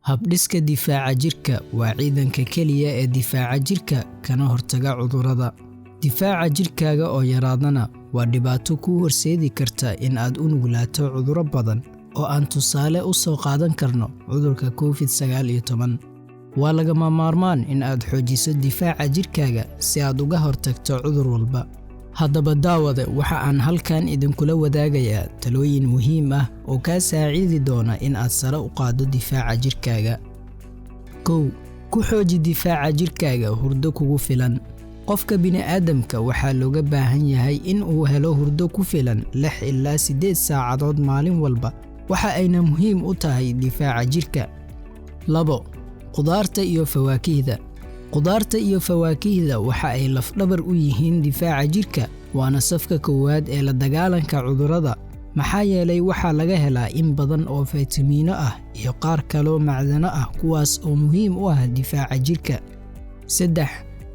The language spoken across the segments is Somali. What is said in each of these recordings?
Habdhiska difaaca jirka waa ciidanka keliya ee difaaca jirka kana hortaga cudurrada. Difaaca jirkaaga oo yaraadana waa dhibaato ku horseedi karta in aad u nuglaato cudurro badan oo aan tusaale u soo qaadan karno cudurka COVID-19. Waa lagama maarmaan in aad xoojiso difaaca jirkaaga si aad uga hortagto cudur walba. Haddaba daawade, waxa aan halkan idinkula wadaagayaa talooyin muhiim ah oo kaa saaciidi doona in aad sare u qaaddo difaaca jirkaaga. 1. Ku xooji difaaca jirkaaga hurdo kugu filan. Qofka bini'aadamka waxaa looga baahan yahay in uu helo hurdo ku filan 6 ilaa 8 saacadood maalin walba, waxa ayna muhiim u tahay difaaca jirka. 2. Qudaarta iyo fawaakihda. Qudaarta iyo fawaakihda waxa ay lafdhabar u yihiin difaaca jirka, waana safka koowaad ee la dagaalanka cudurrada, maxaa yeelay waxaa laga helaa in badan oo faytamiino ah iyo qaar kaloo macdano ah kuwaas oo muhiim u ah difaaca jirka. 3.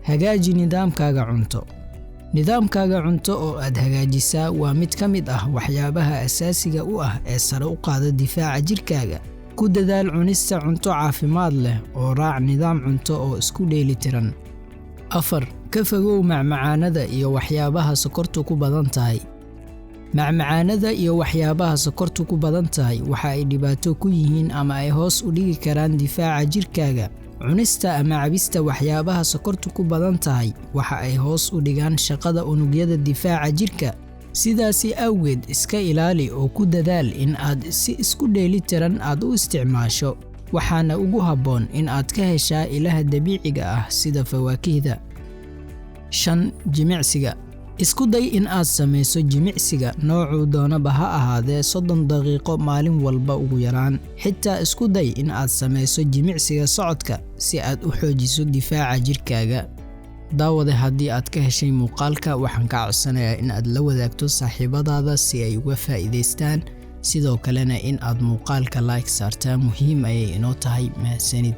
Hagaaji nidaamkaaga cunto. Nidaamkaaga cunto oo aad hagaajisaa waa mid ka mid ah waxyaabaha asaasiga u ah ee sare u qaada difaaca jirkaaga. Ku dadaal cunista cunto caafimaad leh oo raac nidaam cunto oo isku dheelitiran. 4. Ka fogow macmacaanada iyo waxyaabaha sokortu ku badan tahay. Macmacaanada iyo waxyaabaha sokortu ku badan tahay waxa ay dhibaato ku yihiin ama ay hoos u dhigi karaan difaaca jirkaaga. Cunista ama cabista waxyaabaha sokortu ku badan tahay waxa ay hoos u dhigaan shaqada unugyada difaaca jirka. Sidaasi awgeed, iska ilaali oo ku dadaal in aad si isku dheelitiran aad u isticmaasho, waxaana ugu habboon in aad ka heshaa ilaha dabiiciga ah sida fawaakihda. 5. Jimicsiga. Isku day in aad samayso jimicsiga noocuu doonaba ha ahaadee 30 daqiiqo maalin walba ugu yaraan. Xitaa isku day in aad samayso jimicsiga socodka si aad u xoojiso difaaca jirkaaga. Daawade, haddii aad ka heshay muuqaalka, waxaan kaa codsanayaa in aad la wadaagto saaxiibadaada si ay uga faa'iidaystaan, sidoo kalena in aad muuqaalka like saartaa muhiim ayay inoo tahay. Mahadsanid.